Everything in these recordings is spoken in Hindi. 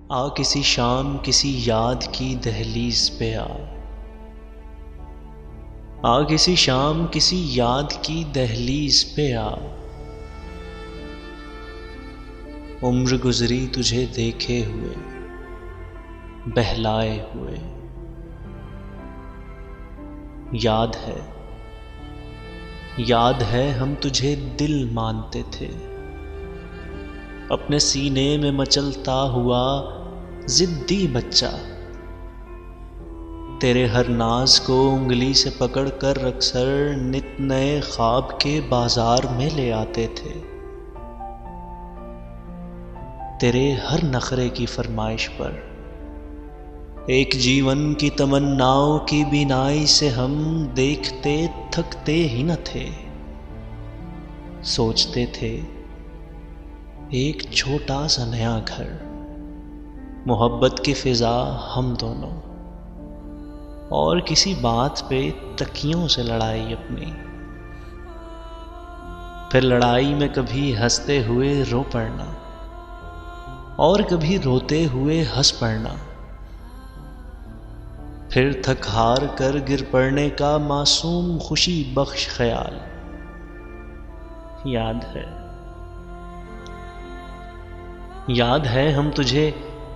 आ किसी शाम किसी याद की दहलीज पे आ किसी शाम किसी याद की दहलीज पे आ। उम्र गुजरी तुझे देखे हुए, बहलाए हुए। याद है हम तुझे दिल मानते थे, अपने सीने में मचलता हुआ जिद्दी बच्चा। तेरे हर नाज को उंगली से पकड़ कर अक्सर नित नए ख्वाब के बाजार में ले आते थे। तेरे हर नखरे की फरमाइश पर एक जीवन की तमन्नाओं की बीनाई से हम देखते थकते ही न थे। सोचते थे एक छोटा सा नया घर, मोहब्बत की फिजा हम दोनों, और किसी बात पे तकियों से लड़ाई अपनी। फिर लड़ाई में कभी हंसते हुए रो पड़ना और कभी रोते हुए हंस पड़ना। फिर थक हार कर गिर पड़ने का मासूम खुशी बख्श ख्याल। याद है हम तुझे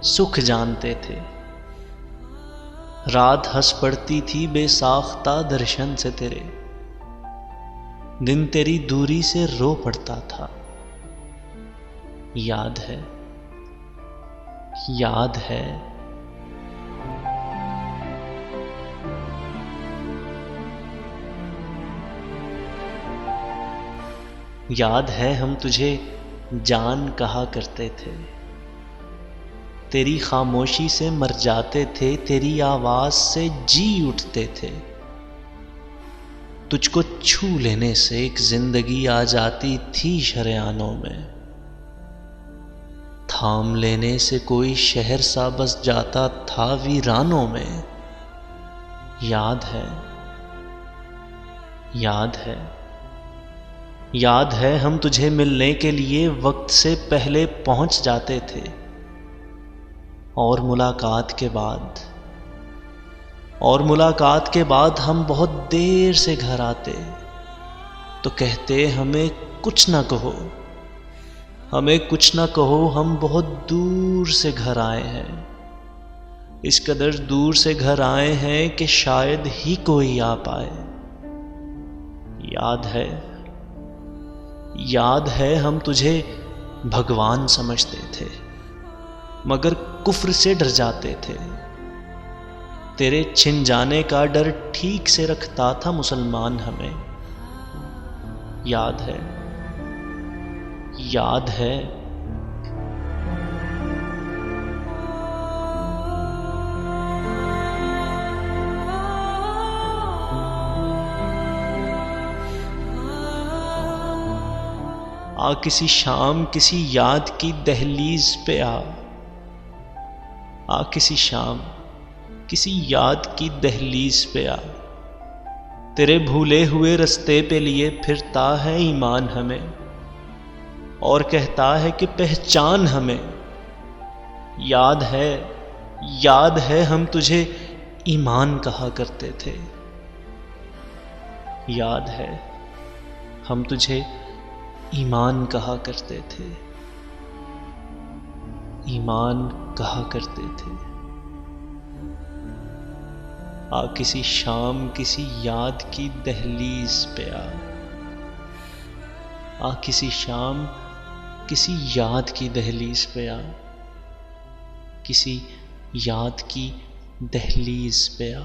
सुख जानते थे, रात हंस पड़ती थी बेसाख्ता दर्शन से तेरे। दिन तेरी दूरी से रो पड़ता था। याद है याद है हम तुझे जान कहा करते थे, तेरी खामोशी से मर जाते थे, तेरी आवाज से जी उठते थे। तुझको छू लेने से एक जिंदगी आ जाती थी शरेआनों में, थाम लेने से कोई शहर सा बस जाता था वीरानों में। याद है हम तुझे मिलने के लिए वक्त से पहले पहुंच जाते थे, और मुलाकात के बाद हम बहुत देर से घर आते तो कहते हमें कुछ ना कहो, हम बहुत दूर से घर आए हैं। इस कदर दूर से घर आए हैं कि शायद ही कोई आ पाए। याद है हम तुझे भगवान समझते थे, मगर कुफ्र से डर जाते थे। तेरे छिन जाने का डर ठीक से रखता था मुसलमान हमें। याद है आ किसी शाम किसी याद की दहलीज पे आ किसी शाम किसी याद की दहलीज पे आ। तेरे भूले हुए रास्ते पे लिए फिरता है ईमान हमें, और कहता है कि पहचान हमें। याद है हम तुझे ईमान कहा करते थे। याद है हम तुझे ईमान कहा करते थे। आ किसी शाम किसी याद की दहलीज पे आ किसी शाम किसी याद की दहलीज पे आ, किसी याद की दहलीज पे आ।